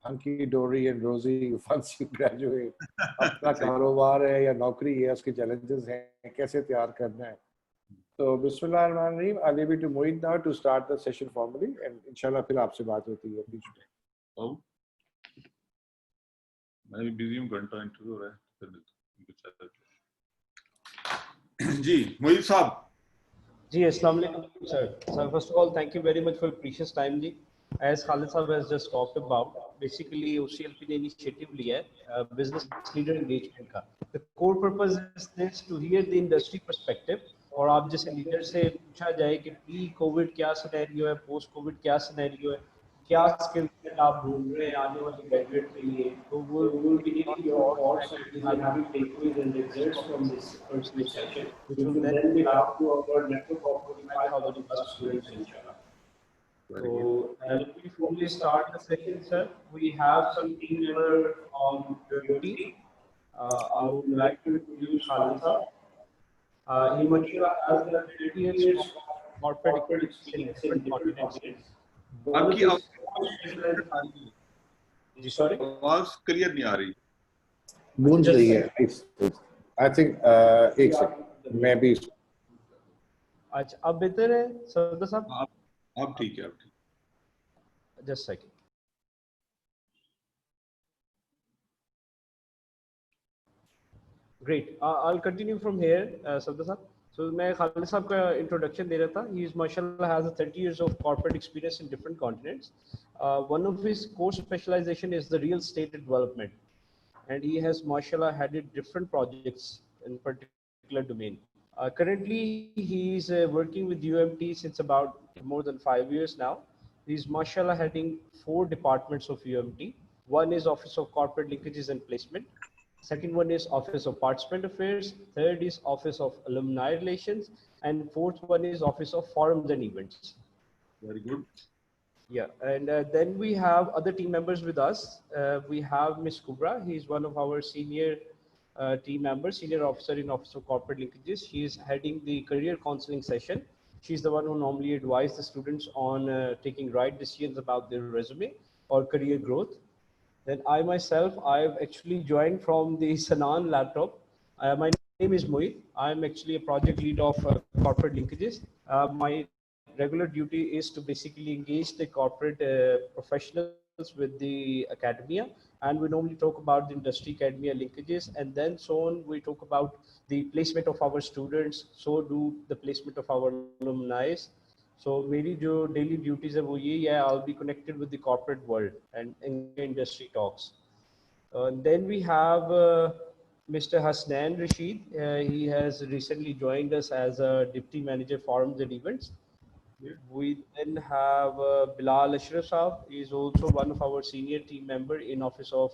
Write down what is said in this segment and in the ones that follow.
hunky dory and rosy once you graduate. अपना कारोबार है या नौकरी है, उसके challenges हैं, कैसे तैयार करना है. So Bismillahirrahmanirrahim. I'll leave it to Mohit now to start the session formally, and inshallah फिर आपसे बात होती है बीच में. Oh, मैं भी busy हूँ, घंटा इंटरव्यू हो रहा है. जी मोहित साहब. जी अस्सलाम वालेकुम sir. So first of all, thank you very much for your precious time ji. As Khalid Sahab has just talked about, basically OCLP ने initiative लिया है business leader engagement का. The core purpose is this to hear the industry perspective. और आप जैसे leader से पूछा जाए कि प्री कोविड क्या सिनेरियो है, पोस्ट कोविड क्या सिनेरियो है, क्या स्किल सेट आप ढूंढ रहे हैं आने वाले ग्रेजुएट के लिए, तो वो will be taking your thoughts and we will have takeaways and results from this first session, which will then be out to our network of 45,000 plus students inshallah. So let me formally start the session, sir. We have some team members on UMT. I would like to introduce Khalid sir. He mashallah has the 30 years of corporate experience in different continents. आपकी जी sorry आवाज clear नहीं आ रही. गूंज रही है. I think एक second मैं भी. अच्छा अब बेहतर है सरदार साहब. अब ठीक है, अब ठीक. Just a second. Great. I'll continue from here, Sardar Sahab. So मैं Khalid साहब का introduction दे रहा था. He is mashallah has 30 years of corporate experience in different continents. One of his core specialization is the real estate development, and he has mashallah headed different projects in particular domain. Currently, he is working with UMT since about more than 5 years now. He is mashallah heading 4 departments of UMT. One is Office of Corporate Linkages and Placement. Second one is Office of Participant Affairs. Third is Office of Alumni Relations. And fourth one is Office of Forums and Events. Very good. Yeah, and then we have other team members with us. We have Ms. Kubra. He is one of our senior team members, senior officer in Office of Corporate Linkages. She is heading the career counseling session. She's the one who normally advises the students on taking right decisions about their resume or career growth. Then I myself, I've actually joined from the Sanan laptop. My name is Mohit. I'm actually a project lead of corporate linkages. My regular duty is to basically engage the corporate professionals with the academia, and we normally talk about the industry academia linkages, and then so on we talk about the placement of our students, so do the placement of our alumni. So मेरी जो daily duties है वो यही है. I'll be connected with the corporate world and industry talks. Then we have Mr. Hasnan Rashid. He has recently joined us as a deputy manager forums and events. We then have Bilal Ashraf Saab. He is also one of our senior team member in Office of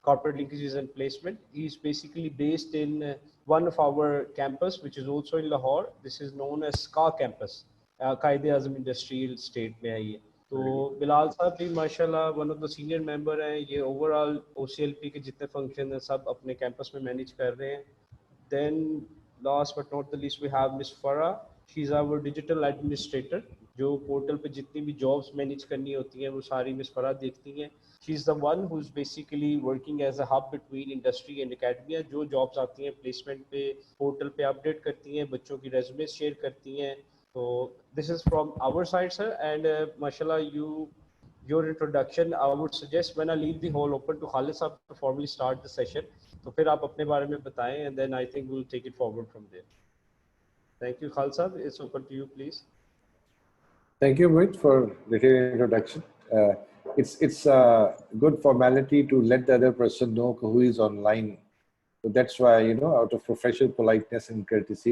Corporate Linkages and Placement. He is basically based in one of our campus, which is also in Lahore. This is known as SCA campus. कायदे आज़म industrial state में है ये. तो बिलाल साहब भी माशाल्लाह one of the senior member हैं. ये ओवरऑल OCLP के जितने फंक्शन हैं सब अपने कैंपस में मैनेज कर रहे हैं. Then last but not the least we have miss Farah. She is our digital administrator. जो पोर्टल पे जितनी भी जॉब्स मैनेज करनी होती हैं वो सारी मिस फरा देखती हैं. She is the one who is basically working as a hub between industry and academia. जो जॉब्स आती हैं प्लेसमेंट पे पोर्टल पे अपडेट करती हैं, बच्चों की रेज्यूमे शेयर करती हैं. So this is from our side, sir, and mashallah, your introduction, I would suggest when I leave the hall open to Khalid Sahab to formally start the session. तो फिर आप अपने बारे में बताएं, and then I think we'll take it forward from there. Thank you, Khalid Sahab. It's open to you, please. Thank you, Mohit, for the introduction. It's a good formality to let the other person know who is online. So that's why, you know, out of professional politeness and courtesy,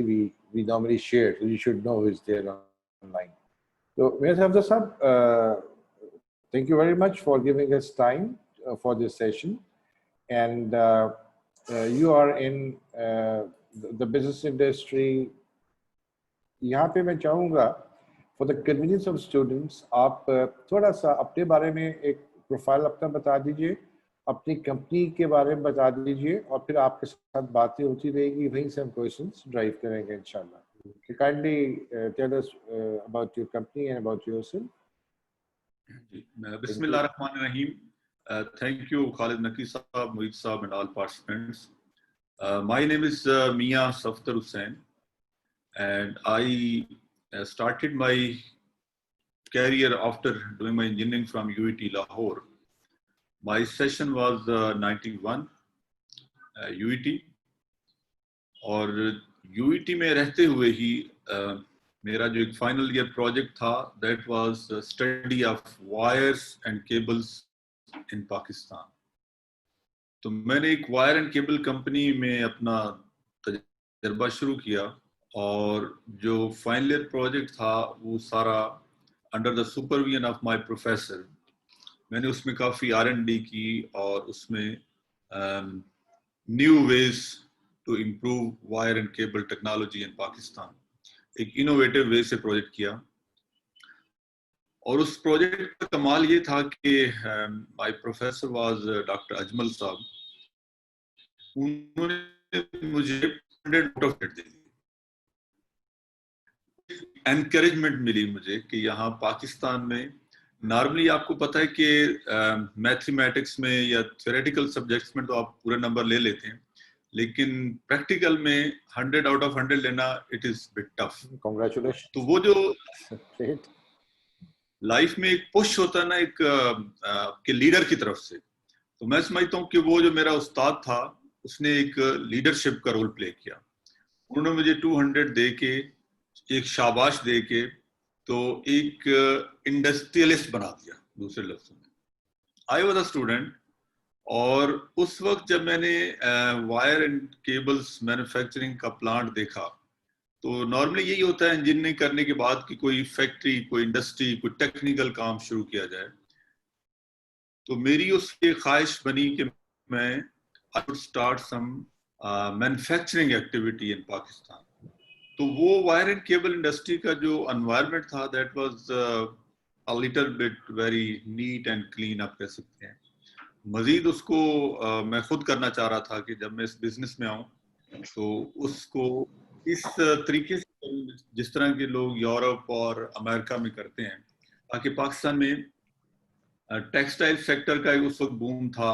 we normally share. So you should know who is there online. So, Mr. Hafza Sahab, thank you very much for giving us time for this session. And you are in the business industry. यहाँ पे मैं चाहूँगा, for the convenience of students, आप थोड़ा सा अपने बारे में एक प्रोफाइल अपना बता दीजिए, अपनी कंपनी के बारे में बता दीजिए, और फिर आपके साथ बातें होती रहेगी, वहीं से हम क्वेश्चंस ड्राइव करेंगे इंशाल्लाह. Kindly tell us about your company and about yourself. बिस्मिल्लाहिर्रहमानिर्रहीम. Thank you, Khalid Naqi Saab, Mohit Saab, and all participants. My name is Mia Saftar Hussain, and I started my career after doing my engineering from UET Lahore. My session was 91 UET, और UET में रहते हुए ही मेरा जो एक final year project था, that was study of wires and cables in Pakistan. तो मैंने एक वायर एंड केबल कंपनी में अपना तजर्बा शुरू किया, और जो फाइनल ईयर प्रोजेक्ट था वो सारा under the supervision of my professor. मैंने उसमें काफ़ी R&D की, और उसमें new ways to improve wire and cable technology in Pakistan, एक इनोवेटिव वे से प्रोजेक्ट किया. और उस प्रोजेक्ट का कमाल ये था कि my professor was doctor Ajmal साहब. उन्होंने मुझे 100 आउट ऑफ 100 दे दी. एनकरेजमेंट मिली मुझे कि यहाँ पाकिस्तान में नॉर्मली आपको पता है कि मैथमेटिक्स में या थ्योरेटिकल सब्जेक्ट्स में तो आप पूरे नंबर ले लेते हैं, लेकिन प्रैक्टिकल में 100 आउट ऑफ 100 लेना it is bit tough. Congratulations. तो वो जो Great. लाइफ में एक पुश होता है ना, एक के लीडर की तरफ से, तो मैं समझता हूँ कि वो जो मेरा उस्ताद था उसने एक लीडरशिप का रोल प्ले किया. उन्होंने मुझे 200 दे के, एक शाबाश दे के, तो एक इंडस्ट्रियलिस्ट बना दिया. दूसरे लफ्जों में, आई वॉज अ स्टूडेंट, और उस वक्त जब मैंने वायर एंड केबल्स मैन्युफैक्चरिंग का प्लांट देखा, तो नॉर्मली यही होता है इंजीनियरिंग करने के बाद कि कोई फैक्ट्री, कोई इंडस्ट्री, कोई टेक्निकल काम शुरू किया जाए. तो मेरी उसकी ख्वाहिश बनी कि मैं I would start some manufacturing activity in Pakistan. तो वो वायर एंड केबल इंडस्ट्री का जो एनवायरनमेंट था, that was a little bit very neat and clean, आप कह सकते हैं. मजीद उसको मैं खुद करना चाह रहा था कि जब मैं इस बिजनेस में आऊँ तो उसको इस तरीके से, जिस तरह के लोग यूरोप और अमेरिका में करते हैं, ताकि पाकिस्तान में टेक्सटाइल सेक्टर का उस वक्त बूम था,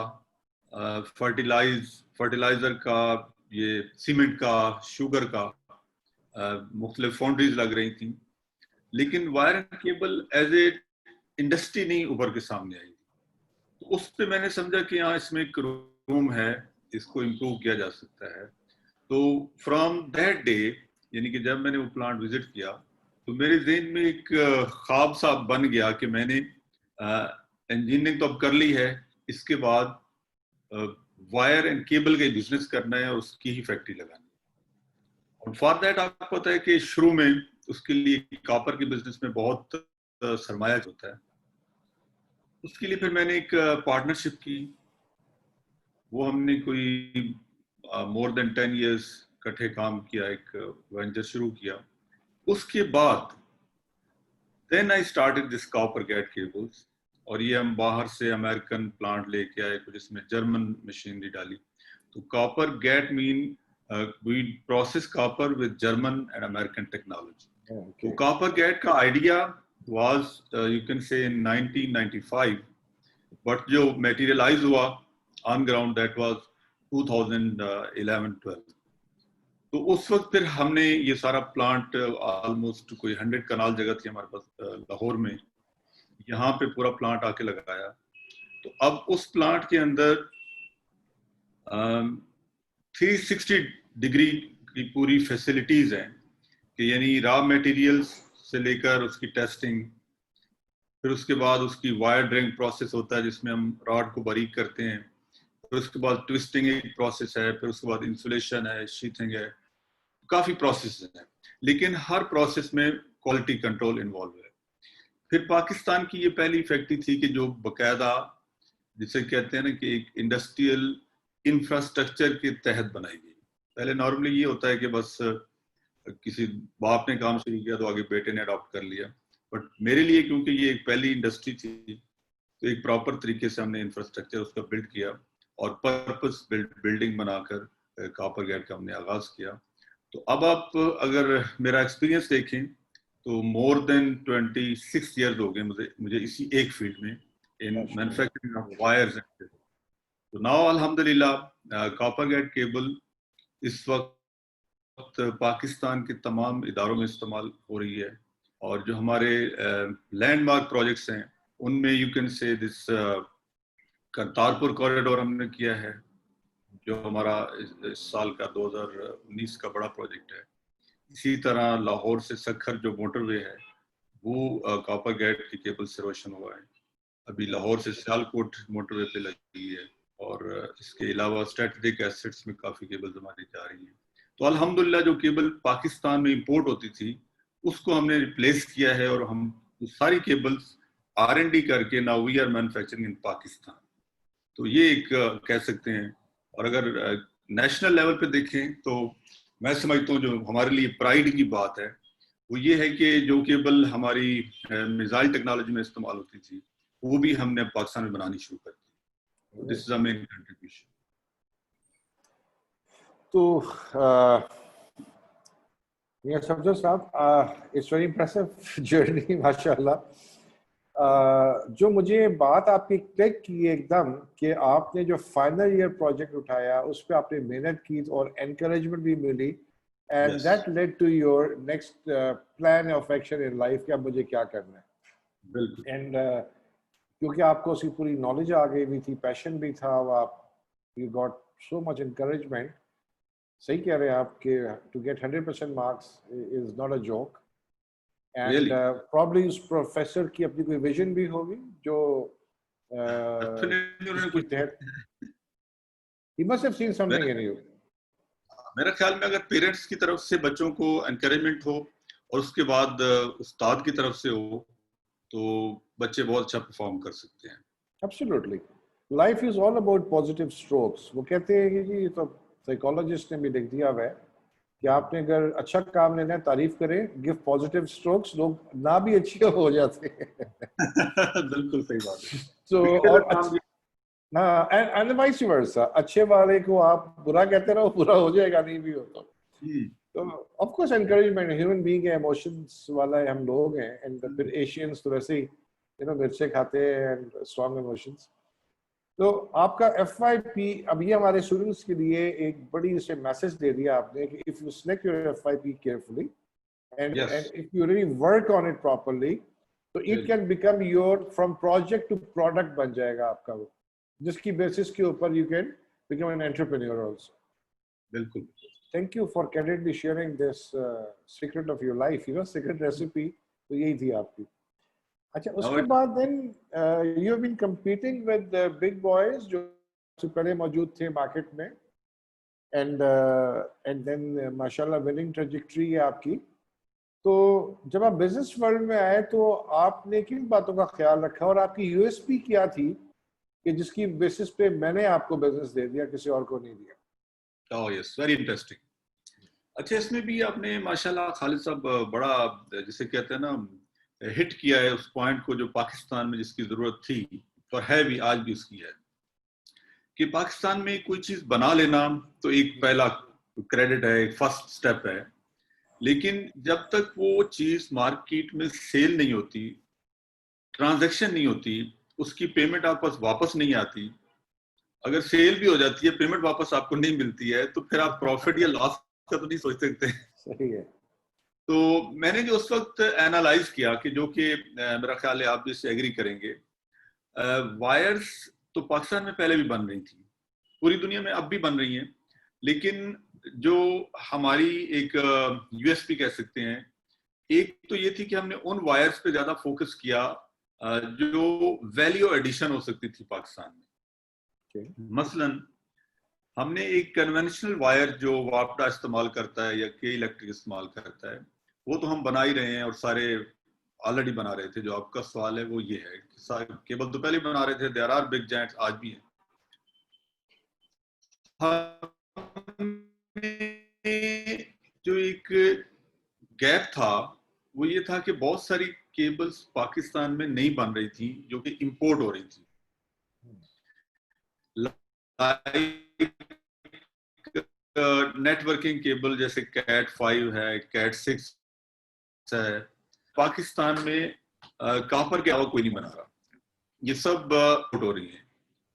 फर्टिलाइजर का, ये सीमेंट का, शुगर का, मुख्तलिफ फाउंड्रीज लग रही थी, लेकिन wire and cable as a industry नहीं उभर के सामने आई. तो उस पर मैंने समझा कि हाँ, इसमें एक रूम है, इसको इम्प्रूव किया जा सकता है. तो फ्रॉम दैट डे, यानी कि जब मैंने वो प्लांट विजिट किया, तो मेरे जहन में एक ख्वाब सा बन गया कि मैंने इंजीनियरिंग तो अब कर ली है, इसके बाद वायर एंड केबल का बिजनेस करना है और उसकी ही फैक्ट्री लगानी है. और फॉर दैट आपको पता है कि शुरू में उसके लिए कॉपर के बिजनेस में बहुत सरमाया होता है. उसके लिए फिर मैंने एक पार्टनरशिप की. वो हमने कोई मोर देन 10 years इकट्ठे काम किया, एक वेंचर शुरू किया. उसके बाद then I started this copper gate cables, और ये हम बाहर से अमेरिकन प्लांट लेके आए, कुछ इसमें जर्मन मशीनरी डाली. तो copper gate mean we process copper with German and American technology. तो कॉपर गेट का idea was you can say in 1995, but जो मटेरियलाइज हुआ ऑन ग्राउंड दैट वाज 2011-12. तो उस वक्त फिर हमने ये सारा प्लांट, ऑलमोस्ट कोई 100 कनाल जगह थी हमारे पास लाहौर में, यहाँ पे पूरा प्लांट आके लगाया. तो अब उस प्लांट के अंदर 360 डिग्री की पूरी फैसिलिटीज हैं, कि यानी रॉ मटेरियल्स से लेकर उसकी टेस्टिंग, फिर उसके बाद उसकी वायर ड्रिंग प्रोसेस होता है जिसमें हम रॉड को बारीक करते हैं, फिर उसके बाद ट्विस्टिंग एक प्रोसेस है, फिर उसके बाद इंसुलेशन है, शीथिंग है, काफी प्रोसेस है, लेकिन हर प्रोसेस में क्वालिटी कंट्रोल इन्वॉल्व है. फिर पाकिस्तान की ये पहली फैक्ट्री थी कि जो बकायदा, जिसे कहते हैं ना कि एक इंडस्ट्रियल इंफ्रास्ट्रक्चर के तहत बनाई गई. पहले नॉर्मली ये होता है कि बस किसी बाप ने काम शुरू किया तो आगे बेटे ने अडॉप्ट कर लिया, बट मेरे लिए क्योंकि ये एक पहली इंडस्ट्री थी, तो एक प्रॉपर तरीके से हमने इंफ्रास्ट्रक्चर उसका बिल्ड किया, और पर्पस बिल्डिंग बनाकर कॉपर गेट का हमने आगाज किया. तो अब आप अगर मेरा एक्सपीरियंस देखें तो मोर देन 26 years हो गए मुझे इसी एक फील्ड में, in manufacturing of wires. So now alhamdulillah copper gate cable इस वक्त पाकिस्तान के तमाम इदारों में इस्तेमाल हो रही है, और जो हमारे लैंडमार्क प्रोजेक्ट्स हैं उनमें यू कैन से दिस करतारपुर कॉरिडोर हमने किया है, जो हमारा इस साल का 2019 का बड़ा प्रोजेक्ट है। इसी तरह लाहौर से सखर जो मोटरवे है वो कॉपर गेट की केबल से रोशन हुआ है। अभी लाहौर से सियालकोट मोटरवे पे लगी है, और इसके अलावा स्ट्रेटेजिक एसेट्स में काफ़ी केबल्स हमारी जा रही हैं। तो अल्हम्दुलिल्लाह जो केबल पाकिस्तान में इंपोर्ट होती थी उसको हमने रिप्लेस किया है, और हम सारी केबल्स R&D करके now we are manufacturing in Pakistan. तो ये एक कह सकते हैं। और अगर नेशनल लेवल पे देखें तो मैं समझता हूँ जो हमारे लिए प्राइड की बात है वो ये है कि जो केबल हमारी मिसाइल टेक्नोलॉजी में इस्तेमाल होती थी वो भी हमने पाकिस्तान में बनानी शुरू कर दी। This is a main contribution. तो मियां सफदर साहब, इट्स वेरी इम्प्रेसिव जर्नी माशाल्लाह। जो मुझे बात आपकी क्लिक की एकदम कि आपने जो फाइनल ईयर प्रोजेक्ट उठाया उस पर आपने मेहनत की और एनकरेजमेंट भी मिली, and that led to your next plan of action in life कि अब मुझे क्या करना है। बिल्कुल। एंड क्योंकि आपको उसकी पूरी नॉलेज आ गई भी थी, पैशन भी था, आप you got so much encouragement. सही कह रहे हैं आप कि to get 100% marks is not a joke, and probably उस प्रोफेसर की अपनी कोई विजन भी होगी जो he must have seen something in you. मेरा ख्याल में अगर पेरेंट्स की तरफ से बच्चों को एनकरेजमेंट हो और उसके बाद उस्ताद की तरफ से हो तो बच्चे बहुत अच्छा परफॉर्म कर सकते हैं। Absolutely. Life is all about positive strokes. वो कहते हैं कि ये तो साइकोलॉजिस्ट ने भी लिख दिया हुआ है कि आपने अगर अच्छा काम लेना है तारीफ करें, गिव पॉजिटिव स्ट्रोक्स, लोग ना भी अच्छे हो जाते हैं। बिल्कुल सही बात है। So और हाँ, एंड वाइस वर्सा, अच्छे वाले को आप बुरा कहते रहो, बुरा हो जाएगा, नहीं भी हो तो of course encouragement, human being है, इमोशंस वाला है, हम लोग हैं, एंड फिर एशियंस तो वैसे ही यू नो मिर्चे खाते हैं एंड स्ट्रॉन्ग इमोशंस। तो आपका FYP, अब ये हमारे स्टूडेंट्स के लिए एक बड़ी से मैसेज दे दिया आपने कि if you select your FYP carefully and if you really work on it properly तो it can become your from project to product बन जाएगा आपका वो, जिसकी बेसिस के ऊपर you can become an entrepreneur also. बिल्कुल। Thank you for candidly sharing this secret of your life, you know secret recipe तो यही थी आपकी। अच्छा, उसके बाद then you have been competing with big boys जो सबसे पहले मौजूद थे मार्केट में, एंड देन माशाल्लाह विनिंग ट्रेजेक्टरी है आपकी। तो जब आप बिजनेस वर्ल्ड में आए तो आपने किन बातों का ख्याल रखा और आपकी USP क्या थी कि जिसकी बेसिस पे मैंने आपको बिजनेस दे दिया, किसी और को नहीं दिया? Oh yes, very interesting. अच्छा, इसमें भी आपने माशाल्लाह खालिद साहब बड़ा जिसे कहते हैं ना हिट किया है उस पॉइंट को जो पाकिस्तान में जिसकी जरूरत थी और है भी, आज भी उसकी है कि पाकिस्तान में कोई चीज बना लेना तो एक पहला क्रेडिट है, एक फर्स्ट स्टेप है, लेकिन जब तक वो चीज मार्केट में सेल नहीं होती, ट्रांजैक्शन नहीं होती, उसकी पेमेंट आप पास वापस नहीं आती, अगर सेल भी हो जाती है पेमेंट वापस आपको नहीं मिलती है, तो फिर आप प्रॉफिट या लॉस का तो नहीं सोच सकते। सही है। तो मैंने जो उस वक्त एनालाइज किया कि जो कि मेरा ख्याल है आप भी इससे एग्री करेंगे, वायर्स तो पाकिस्तान में पहले भी बन रही थी, पूरी दुनिया में अब भी बन रही हैं, लेकिन जो हमारी एक USP कह सकते हैं, एक तो ये थी कि हमने उन वायर्स पे ज्यादा फोकस किया जो वैल्यू एडिशन हो सकती थी पाकिस्तान में। मसलन हमने एक कन्वेंशनल वायर जो वापडा इस्तेमाल करता है या के इलेक्ट्रिक इस्तेमाल करता है वो तो हम बना ही रहे हैं और सारे ऑलरेडी बना रहे थे। जो आपका सवाल है वो ये है कि केबल तो पहले बना रहे थे, देयर आर बिग जायंट्स आज भी हैं। जो एक गैप था वो ये था कि बहुत सारी केबल्स पाकिस्तान में नहीं बन रही थी जो कि इंपोर्ट हो रही थी। नेटवर्किंग केबल जैसे कैट 5 है, कैट 6 है, पाकिस्तान में कॉपर के अलावा कोई नहीं बना रहा। ये सब हो रही है।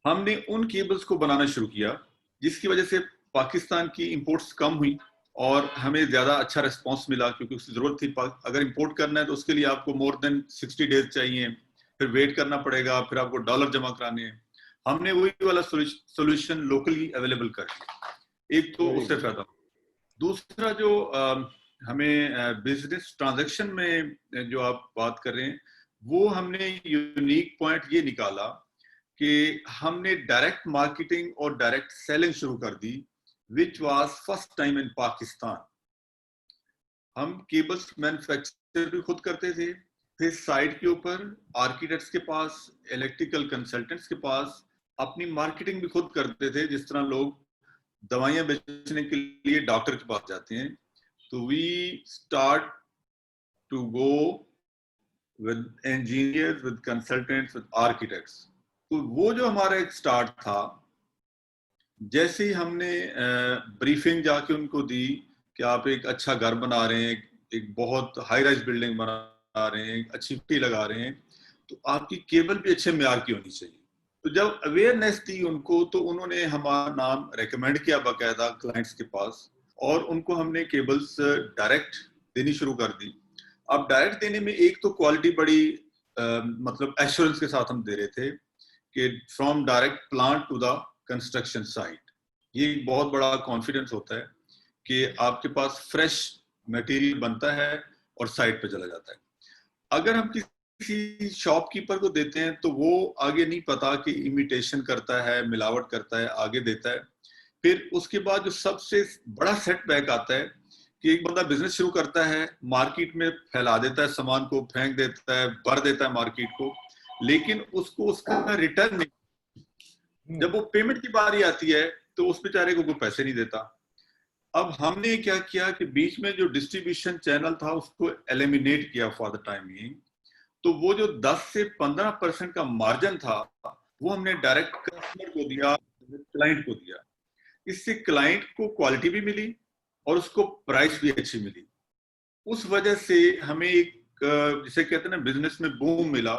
हमने उन केबल्स को बनाना शुरू किया जिसकी वजह से पाकिस्तान की इंपोर्ट्स कम हुई और हमें ज्यादा अच्छा रिस्पांस मिला, क्योंकि उसकी जरूरत थी। अगर इंपोर्ट करना है तो उसके लिए आपको मोर देन 60 डेज चाहिए, फिर वेट करना पड़ेगा, फिर आपको डॉलर जमा कराने हैं। हमने वही वाला सोल्यूशन लोकली अवेलेबल कर दिया। एक तो उससे फायदा। दूसरा जो हमें बिजनेस ट्रांजैक्शन में जो आप बात कर रहे हैं, वो हमने यूनिक पॉइंट ये निकाला कि हमने डायरेक्ट मार्केटिंग और डायरेक्ट सेलिंग शुरू कर दी, which was first time in Pakistan. हम केबल्स मैन्युफैक्चर भी खुद करते थे, फिर साइट के ऊपर आर्किटेक्ट्स के पास, इलेक्ट्रिकल कंसल्टेंट्स के पास अपनी मार्केटिंग भी खुद करते थे। जिस तरह लोग दवाइयां बेचने के लिए डॉक्टर के पास जाते हैं, तो we start to go with engineers, with consultants, with architects. तो वो जो हमारा एक स्टार्ट था, जैसे ही हमने ब्रीफिंग जाके उनको दी कि आप एक अच्छा घर बना रहे हैं, एक बहुत हाई राइज बिल्डिंग बना रहे हैं, अच्छी मिट्टी लगा रहे हैं, तो आपकी केबल भी अच्छे म्यार की होनी चाहिए। तो जब अवेयरनेस दी उनको, तो उन्होंने हमारा नाम रेकमेंड किया बाकायदा क्लाइंट्स के पास, और उनको हमने केबल्स डायरेक्ट देनी शुरू कर दी। अब डायरेक्ट देने में एक तो क्वालिटी बड़ी मतलब एश्योरेंस के साथ हम दे रहे थे कि from direct plant to the construction site. ये एक बहुत बड़ा कॉन्फिडेंस होता है कि आपके पास फ्रेश मटेरियल बनता है और साइट पे चला जाता है। अगर हम किसी शॉपकीपर को देते हैं तो वो आगे नहीं पता कि इमिटेशन करता है, मिलावट करता है, आगे देता है। फिर उसके बाद जो सबसे बड़ा सेटबैक आता है कि एक बंदा बिजनेस शुरू करता है, मार्केट में फैला देता है सामान को, फेंक देता है, भर देता है मार्केट को, लेकिन उसको उसका रिटर्न नहीं। जब वो पेमेंट की बारी आती है तो उस बेचारे को कोई पैसे नहीं देता। अब हमने क्या किया कि बीच में जो डिस्ट्रीब्यूशन चैनल था उसको एलिमिनेट किया फॉर द टाइम बीइंग। तो वो जो 10 से 15% का मार्जिन था, वो हमने डायरेक्ट कस्टमर को दिया, क्लाइंट को दिया। इससे क्लाइंट को क्वालिटी भी मिली और उसको प्राइस भी अच्छी मिली। उस वजह से हमें एक जिसे कहते हैं ना, बिजनेस में बूम मिला,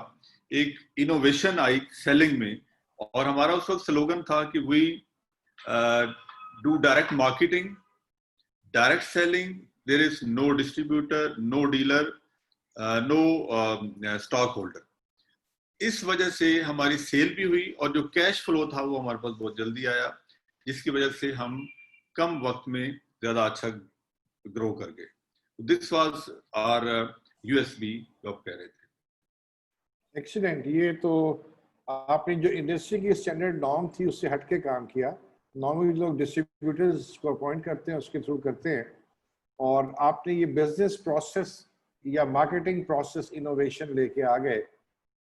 एक इनोवेशन आई सेलिंग में। और हमारा उस वक्त स्लोगन था कि we do direct marketing, direct selling, there is no distributor, no dealer, no stock holder. इस वजह से हमारी सेल भी हुई और जो कैश फ्लो था वो हमारे पास बहुत जल्दी आया, जिसकी वजह से हम कम वक्त में ज्यादा अच्छा ग्रो कर गए। दिस वाज आवर यूएसबी जो आप कह रहे थे। एक्सीलेंट। ये तो आपने जो इंडस्ट्री की स्टैंडर्ड नॉर्म थी उससे हटके काम किया। नॉर्मली लोग डिस्ट्रीब्यूटर्स को अपॉइंट करते हैं, उसके थ्रू करते हैं, और आपने ये बिजनेस प्रोसेस या मार्केटिंग प्रोसेस इनोवेशन लेके आ गए।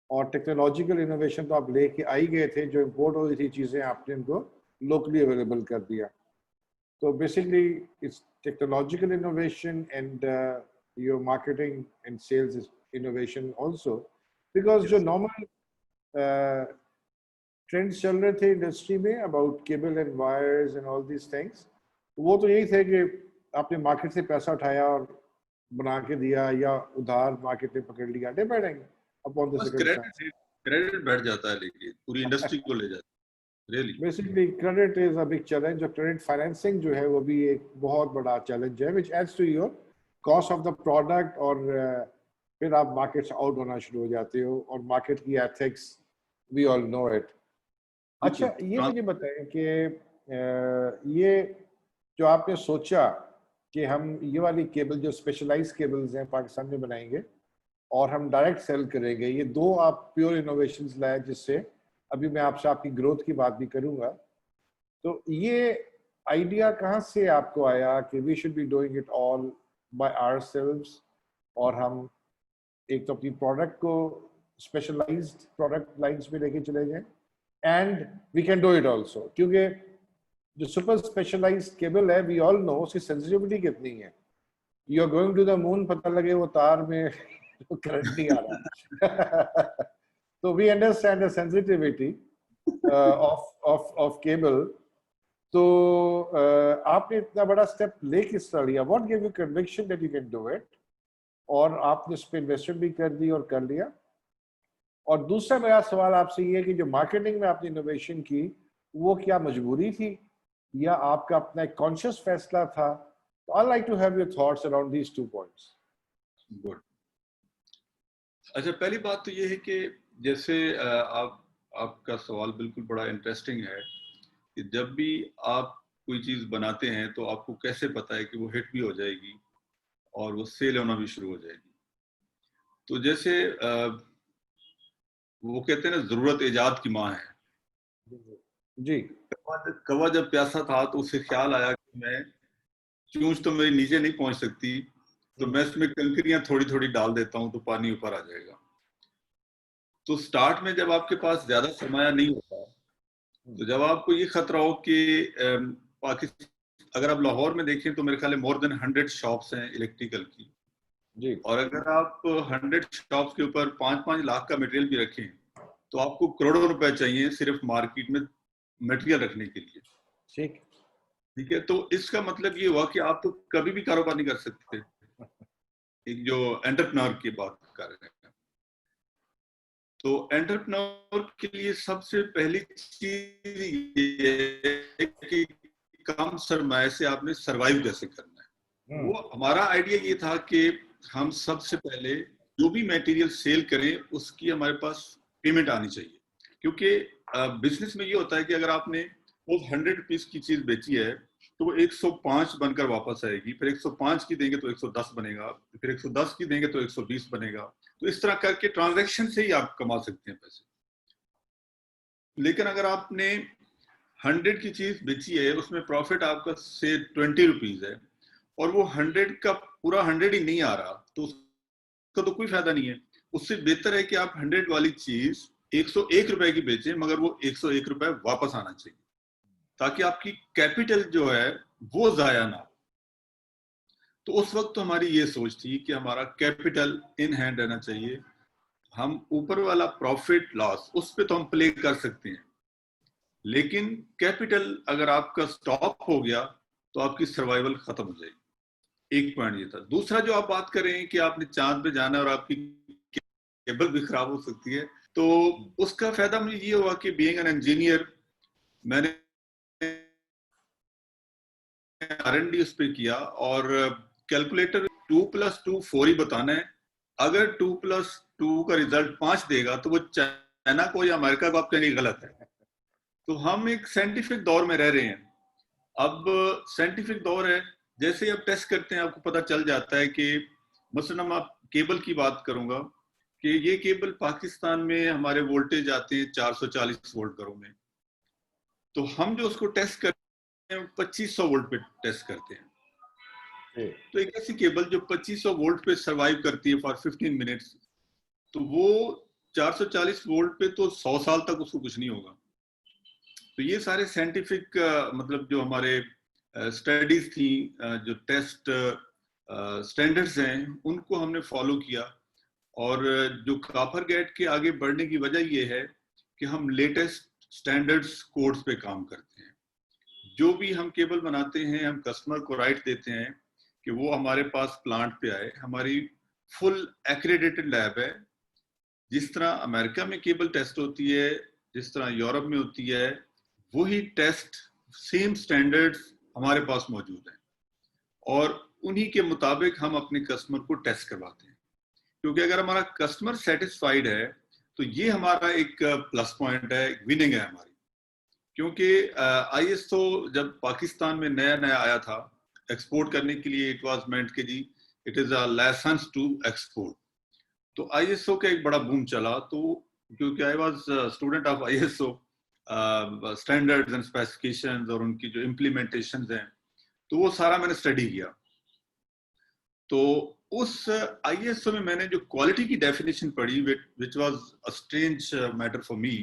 और टेक्नोलॉजिकल इनोवेशन तो आप लेके आ ही गए थे, जो इम्पोर्ट हो रही थी चीज़ें आपने उनको लोकली अवेलेबल कर दिया। तो basically it's technological innovation and your marketing and sales innovation also, because जो नॉर्मल ट्रेंड्स चल रहे थे इंडस्ट्री में about cable and wires and all these things, वो तो यही थे कि आपने मार्केट से पैसा उठाया और बना के दिया, या उधार मार्केट ने पकड़ लिया, depending upon the circumstance. Credit बैठ जाता है, लेकिन पूरी इंडस्ट्री को ले जाता है really. Basically credit is a big challenge, और क्रेडिट फाइनेंसिंग जो है वो भी एक बहुत बड़ा चैलेंज है, which adds to your cost of the product. और फिर आप मार्केट से आउट होना शुरू हो जाते हो, और मार्केट की ethics we all know it. अच्छा, ये मुझे बताएं कि ये जो आपने सोचा कि हम ये वाली केबल जो स्पेशलाइज्ड केबल्स हैं पाकिस्तान में बनाएंगे और हम डायरेक्ट सेल करेंगे, ये दो आप प्योर इनोवेशंस लाए, जिससे अभी मैं आपसे आपकी ग्रोथ की बात भी करूंगा। तो ये आइडिया कहाँ से आपको आया कि we should be doing it all by ourselves, और हम एक तो अपनी प्रोडक्ट को स्पेशलाइज्ड प्रोडक्ट लाइंस में लेके चले जाएं, and we can do it also, क्योंकि जो सुपर स्पेशलाइज्ड केबल है वी ऑल नो उसकी सेंसिटिविटी कितनी है। You are going to the moon, पता लगे वो तार में करंट नहीं आ रहा। तो we understand the sensitivity of cable. तो आपने इतना बड़ा स्टेप ले किस तरह लिया? What give you conviction that you can do it? और आपने उस पर इन्वेस्टमेंट भी कर दी और कर लिया? और दूसरा मेरा सवाल आपसे ये है कि जो मार्केटिंग में आपने इनोवेशन की, वो क्या मजबूरी थी या आपका अपना एक कॉन्शियस फैसला था? तो I like to have your thoughts around these 2 points. Good. अच्छा, पहली बात तो ये है कि जैसे आपका सवाल बिल्कुल बड़ा इंटरेस्टिंग है कि जब भी आप कोई चीज बनाते हैं तो आपको कैसे पता है कि वो हिट भी हो जाएगी और वो सेल होना भी शुरू हो जाएगी। तो जैसे वो कहते हैं ना, जरूरत इजाद की माँ है। जी। कौवा जब प्यासा था तो उसे ख्याल आया कि मैं, चूंच तो मेरी नीचे नहीं पहुंच सकती, तो मैं इसमें कंकरियां थोड़ी थोड़ी डाल देता हूं तो पानी ऊपर आ जाएगा। तो स्टार्ट में जब आपके पास ज्यादा सरमाया नहीं होता, तो जब आपको ये खतरा हो कि पाकिस्तान, अगर आप लाहौर में देखें तो मेरे ख्याल मोर देन 100 शॉप्स हैं इलेक्ट्रिकल की, जी। और अगर आप 100 शॉप्स के ऊपर 5-5 लाख का मटेरियल भी रखें तो आपको करोड़ों रुपए चाहिए सिर्फ मार्केट में मटेरियल रखने के लिए। ठीक। ठीक है, तो इसका मतलब ये हुआ कि आप तो कभी भी कारोबार नहीं कर सकते। एक जो एंटरप्रेन्योर की बात कर रहे हैं, तो एंटरप्रेन्योर के लिए सबसे पहली चीज ये है कि कम सरमाए से आपने सरवाइव कैसे करना है। वो हमारा आइडिया ये था कि हम सबसे पहले जो भी मटेरियल सेल करें उसकी हमारे पास पेमेंट आनी चाहिए, क्योंकि बिजनेस में ये होता है कि अगर आपने वो 100 रुपीज की चीज बेची है तो वो 105 बनकर वापस आएगी, फिर 105 की देंगे तो 110 बनेगा, फिर 110 की देंगे तो 120 बनेगा। तो इस तरह करके ट्रांजैक्शन से ही आप कमा सकते हैं पैसे। लेकिन अगर आपने 100 की चीज बेची है, उसमें प्रॉफिट आपका से 20 रुपीज है और वो 100 का पूरा 100 ही नहीं आ रहा, तो उसका तो कोई फायदा नहीं है। उससे बेहतर है कि आप 100 वाली चीज 101 रुपए की बेचें, मगर वो 101 रुपए वापस आना चाहिए, ताकि आपकी कैपिटल जो है वो जाया ना हो। तो उस वक्त तो हमारी ये सोच थी कि हमारा कैपिटल इन हैंड रहना चाहिए। हम ऊपर वाला प्रॉफिट लॉस उस पर तो हम प्ले कर सकते हैं, लेकिन कैपिटल अगर आपका स्टॉप हो गया तो आपकी सर्वाइवल खत्म हो जाएगी। एक पॉइंट ये था। दूसरा जो आप बात कर रहे हैं कि आपने चांद पे जाना और आपकी केबल भी खराब हो सकती है, तो उसका फायदा मुझे ये हुआ कि बीइंग एन इंजीनियर मैंने R&D उस पर किया, और कैलकुलेटर 2+2 4 ही बताना है। अगर 2+2 का रिजल्ट 5 देगा तो वो चाइना को या अमेरिका को आपके लिए गलत है। तो हम एक साइंटिफिक दौर में रह रहे हैं। अब साइंटिफिक दौर है, जैसे ही आप टेस्ट करते हैं आपको पता चल जाता है कि मसलन आप केबल की बात करूंगा कि ये केबल पाकिस्तान में हमारे वोल्टेज आते हैं 440 वोल्ट घरों में, तो हम जो उसको टेस्ट करते हैं 2500 वोल्ट पे टेस्ट करते हैं। तो एक ऐसी केबल जो 2500 वोल्ट पे सरवाइव करती है फॉर 15 मिनट्स, तो वो 440 वोल्ट पे तो 100 साल तक उसको कुछ नहीं होगा। तो ये सारे साइंटिफिक मतलब जो हमारे स्टडीज थी, जो टेस्ट स्टैंडर्ड्स हैं, उनको हमने फॉलो किया। और जो कॉपर गेट के आगे बढ़ने की वजह ये है कि हम लेटेस्ट स्टैंडर्ड्स कोड्स पे काम करते हैं। जो भी हम केबल बनाते हैं हम कस्टमर को राइट देते हैं कि वो हमारे पास प्लांट पे आए। हमारी फुल एक्रेडिटेड लैब है। जिस तरह अमेरिका में केबल टेस्ट होती है, जिस तरह यूरोप में होती है, वही टेस्ट सेम स्टैंडर्ड्स हमारे पास मौजूद हैं, और उन्हीं के मुताबिक हम अपने कस्टमर को टेस्ट करवाते हैं। क्योंकि अगर हमारा कस्टमर सेटिस्फाइड है तो ये हमारा एक प्लस पॉइंट है, विनिंग है हमारी। क्योंकि ISO जब पाकिस्तान में नया नया आया था एक्सपोर्ट करने के लिए, इट वाज मेंट कि जी it is a licence to export. तो ISO का एक बड़ा बूम चला। तो क्योंकि I was student of ISO standards and specifications और उनकी जो इम्प्लीमेंटेशंस हैं, तो वो सारा मैंने स्टडी किया। तो उस ISO में मैंने जो क्वालिटी की डेफिनेशन पढ़ी, which was a strange matter for me,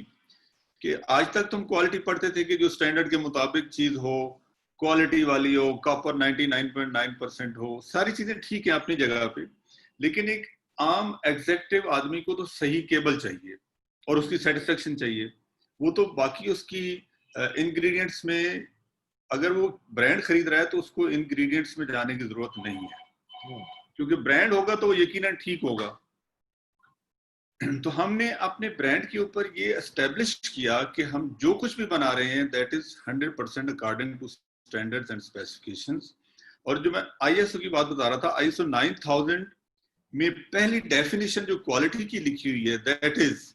कि आज तक तुम क्वालिटी पढ़ते थे कि जो स्टैंडर्ड के मुताबिक चीज हो, क्वालिटी वाली हो, कॉपर 99.9% हो, सारी चीजें ठीक है अपनी जगह पे, लेकिन एक आम एग्जेक्टिव आदमी को तो सही केबल चाहिए और उसकी सेटिस्फेक्शन चाहिए। वो तो बाकी उसकी इंग्रेडिएंट्स में, अगर वो ब्रांड खरीद रहा है तो उसको इंग्रेडिएंट्स में जाने की जरूरत नहीं है, क्योंकि ब्रांड होगा तो वो यकीनन ठीक होगा। तो हमने अपने ब्रांड के ऊपर ये एस्टेब्लिश किया कि हम जो कुछ भी बना रहे हैं that is 100% according to standards and specifications. और जो मैं आईएसओ की बात बता रहा था, आईएसओ 9000 में पहली डेफिनेशन जो क्वालिटी की लिखी हुई है दैट इज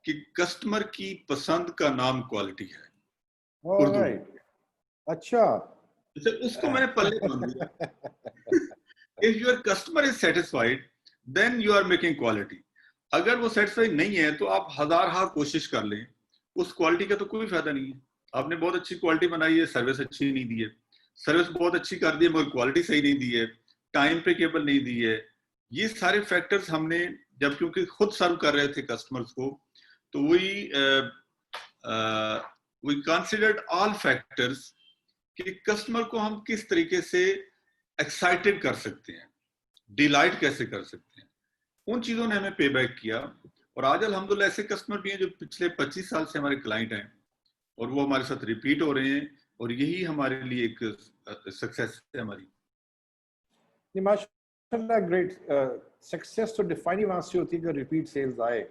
कि कस्टमर की पसंद का नाम क्वालिटी है, उर्दू में। ऑलराइट, अच्छा। तो उसको मैंने पल्ले बांध दिया। If your customer is satisfied then you are making quality. अगर वो सेटिस्फाइड नहीं है तो आप हजार हाथ कोशिश कर लें, उस क्वालिटी का तो कोई फायदा नहीं है। आपने बहुत अच्छी क्वालिटी बनाई है, सर्विस अच्छी नहीं दी है, सर्विस बहुत अच्छी कर दी है मगर क्वालिटी सही नहीं दी है, टाइम पे केबल नहीं दी है। ये सारे फैक्टर्स हमने जब क्योंकि खुद सर्व कर रहे थे कस्टमर्स को, तो वी कंसिडर्ड ऑल फैक्टर्स कि कस्टमर को हम किस तरीके से एक्साइटेड कर सकते हैं, डिलाइट कैसे कर सकते हैं। उन चीजों ने हमें पे बैक किया। और आज अल्हम्दुलिल्लाह ऐसे कस्टमर भी हैं जो पिछले 25 साल से हमारे क्लाइंट हैं और वो हमारे साथ रिपीट हो रहे हैं, और यही हमारे लिए एक सक्सेस है हमारी। माशाल्लाह, ग्रेट। सक्सेस तो डिफाइन ही वहां से होती है कि रिपीट सेल्स आए।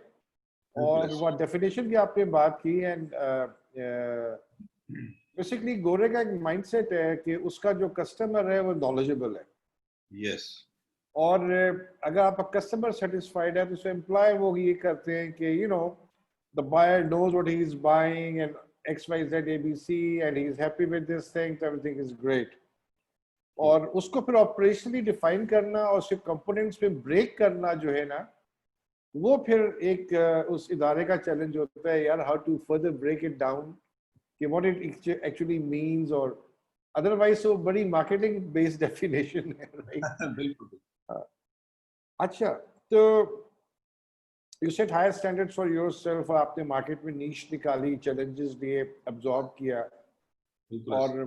और वो डेफिनेशन की आपने बात की, एंड बेसिकली गोरे का एक माइंडसेट है कि उसका जो कस्टमर है वो नॉलेजेबल है। यस। और अगर आपका कस्टमर सेटिस्फाइड है तो उसमें एम्प्लॉय वो ये करते हैं कि you know the buyer knows what he is buying and XYZ ABC and he is happy with this thing, everything is great. और उसको फिर ऑपरेशनली डिफाइन करना और उसके कंपोनेंट्स में ब्रेक करना जो है ना, वो फिर एक उस इदारे का चैलेंज होता है यार, how to further break it down कि व्हाट इट एक्चुअली मींस। और अदरवाइज वो बड़ी मार्केटिंग बेस्ड डेफिनेशन है, राइट? बिल्कुल। अच्छा, तो you set higher standards for yourself, आपने मार्केट में नीश निकाली, चैलेंजेस लिए, अब्सॉर्ब किया। और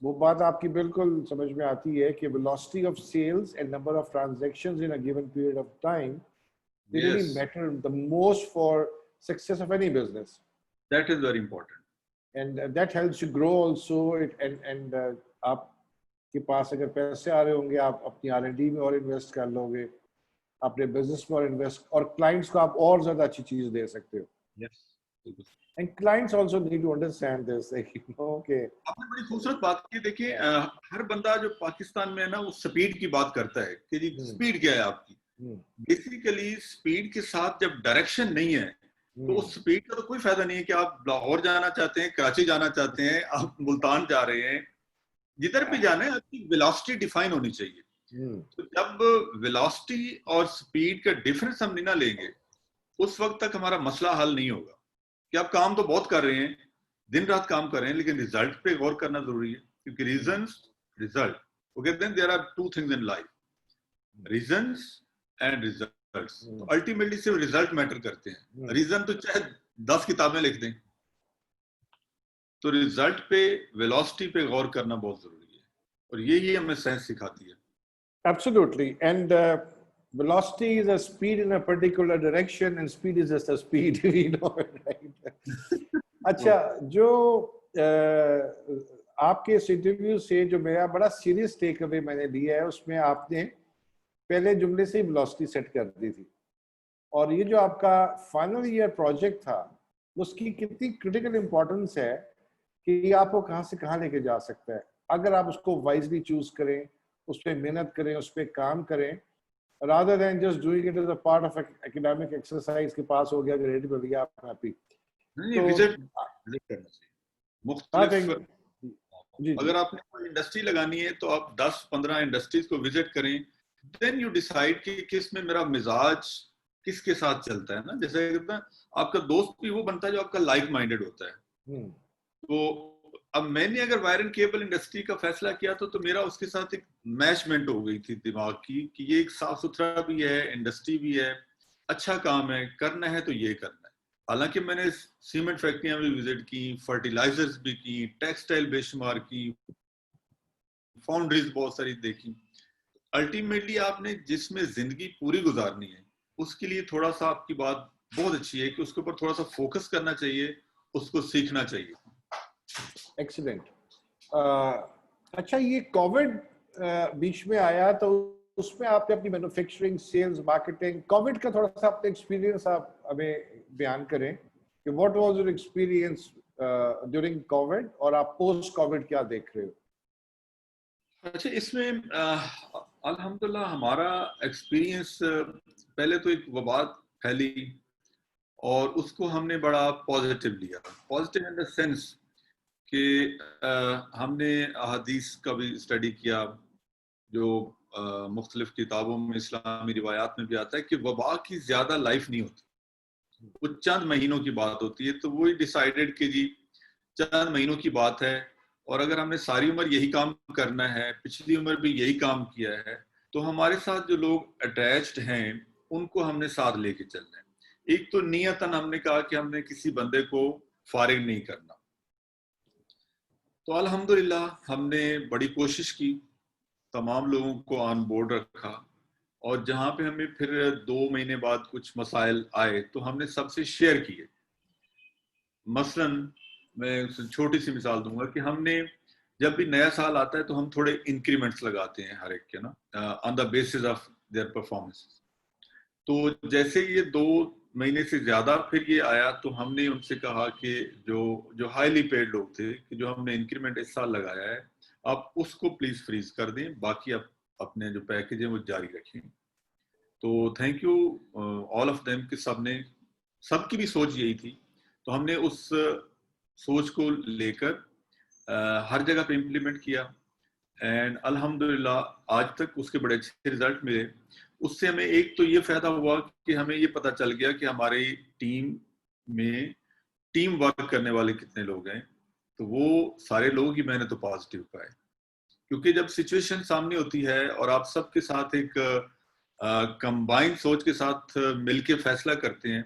वो बात आपकी बिल्कुल समझ में आती है कि velocity of sales and number of transactions in a given period of time, they really matter the most for success of any business. That is very important. And that helps you grow also. And आपके पास अगर पैसे आ रहे होंगे, आप अपनी R&D में और invest कर लोगे, अपने बिजनेस में और इन्वेस्ट, और क्लाइंट्स को आप और ज्यादा अच्छी चीज दे सकते हो। Yes. And clients also need to understand this, like, you know, okay. आपने बड़ी खूबसूरत बात की। देखिए हर बंदा जो पाकिस्तान में है ना, वो स्पीड की बात करता है कि जी स्पीड क्या है आपकी। बेसिकली स्पीड के साथ जब डायरेक्शन नहीं है तो उस स्पीड का तो कोई फायदा नहीं है कि आप लाहौर जाना चाहते हैं, कराची जाना चाहते हैं, आप मुल्तान जा रहे हैं, जिधर भी जाना है आपकी वेलोसिटी डिफाइन होनी चाहिए। तो जब वेलोसिटी और स्पीड का डिफरेंस हम नहीं ना लेंगे, उस वक्त तक हमारा मसला हल नहीं होगा। कि आप काम तो बहुत कर रहे हैं, दिन रात काम कर रहे हैं, लेकिन रिजल्ट पे गौर करना जरूरी है, क्योंकि reasons result, okay, then there are two things in life, reasons and results. तो अल्टीमेटली सिर्फ रिजल्ट मैटर करते हैं, रीजन तो चाहे 10 किताबें लिख दें, तो रिजल्ट पे, वेलोसिटी पे गौर करना बहुत जरूरी है, और यही हमें साइंस सिखाती है। Absolutely. And velocity is a speed in a particular direction, and speed is just a speed. We know it, right? अच्छा, जो आपके इस इंटरव्यू से जो मेरा बड़ा सीरियस टेक अवे मैंने लिया है, उसमें आपने पहले जुमले से ही वेलोसिटी सेट कर दी थी। और ये जो आपका फाइनल ईयर प्रोजेक्ट था, उसकी कितनी क्रिटिकल इंपॉर्टेंस है कि आपको कहाँ से कहाँ लेके जा सकता है, अगर आप उसको वाइजली चूज करें, उस पर मेहनत करें, उस पर काम करें, rather than just doing it as a part of academic exercise के पास हो गया, ग्रेड मिल गया, आप हैप्पी। नहीं, विजिट करना चाहिए मुख्तलिफ। अगर आपने कोई इंडस्ट्री लगानी है तो आप 10-15 इंडस्ट्रीज को विजिट करें, देन यू डिसाइड कि किस में मेरा मिजाज किसके साथ चलता है ना। जैसे आपका दोस्त भी वो बनता है जो आपका लाइक माइंडेड होता है। तो अब मैंने अगर वायर एंड केबल इंडस्ट्री का फैसला किया तो मेरा उसके साथ एक मैचमेंट हो गई थी दिमाग की कि ये एक साफ सुथरा भी है, इंडस्ट्री भी है, अच्छा काम है, करना है तो ये करना है। हालांकि मैंने सीमेंट फैक्ट्रियां भी विजिट की, फर्टिलाइजर्स भी की, टेक्सटाइल बेशुमार की, फाउंड्रीज बहुत सारी देखी। अल्टीमेटली आपने जिसमें जिंदगी पूरी गुजारनी है, उसके लिए थोड़ा सा, आपकी बात बहुत अच्छी है कि उसके ऊपर थोड़ा सा फोकस करना चाहिए, उसको सीखना चाहिए। एक्सीलेंट। अच्छा, ये कोविड बीच में आया तो उसमें आपने अपनी मैन्युफैक्चरिंग, सेल्स, मार्केटिंग, कोविड का थोड़ा सा अपने एक्सपीरियंस आप हमें बयान करें कि what was your experience during Covid और आप पोस्ट कोविड क्या देख रहे हो? अच्छा, इसमें अल्हम्दुलिल्लाह हमारा एक्सपीरियंस, पहले तो एक वबा फैली और उसको हमने बड़ा पॉजिटिव लिया। पॉजिटिव इन द सेंस कि हमने अहादीस का भी स्टडी किया, जो मुख्तलिफ किताबों में, इस्लामी रिवायात में भी आता है कि वबा की ज़्यादा लाइफ नहीं होती, वो चंद महीनों की बात होती है। तो वही डिसाइडेड कि जी चंद महीनों की बात है, और अगर हमने सारी उम्र यही काम करना है, पिछली उम्र भी यही काम किया है, तो हमारे साथ जो लोग अटैच्ड हैं उनको हमने साथ लेके चलना है। एक तो नियतन हमने कहा कि हमने किसी बंदे को फारिग नहीं करना। तो अल्हम्दुलिल्लाह हमने बड़ी कोशिश की, तमाम लोगों को ऑन बोर्ड रखा, और जहां पे हमें फिर 2 महीने बाद कुछ मसाइल आए तो हमने सबसे शेयर किए। मसलन मैं छोटी सी मिसाल दूंगा कि हमने जब भी नया साल आता है तो हम थोड़े इंक्रीमेंट्स लगाते हैं हर एक के ना, on the basis of their performance. तो जैसे ये 2 महीने से ज्यादा फिर ये आया तो हमने उनसे कहा कि जो जो हाईली पेड लोग थे कि जो हमने इंक्रीमेंट इस साल लगाया है आप उसको प्लीज फ्रीज कर दें, बाकी आप अपने जो पैकेज है वो जारी रखें। तो thank you all of them कि सबकी भी सोच यही थी। तो हमने उस सोच को लेकर हर जगह पे इम्प्लीमेंट किया, एंड अल्हम्दुलिल्लाह आज तक उसके बड़े अच्छे रिजल्ट मिले। उससे हमें एक तो ये फायदा हुआ कि हमें ये पता चल गया कि हमारी टीम में टीम वर्क करने वाले कितने लोग हैं। तो वो सारे लोग ही मैंने तो पॉजिटिव पाए, क्योंकि जब सिचुएशन सामने होती है और आप सबके साथ एक कंबाइंड सोच के साथ मिलके फैसला करते हैं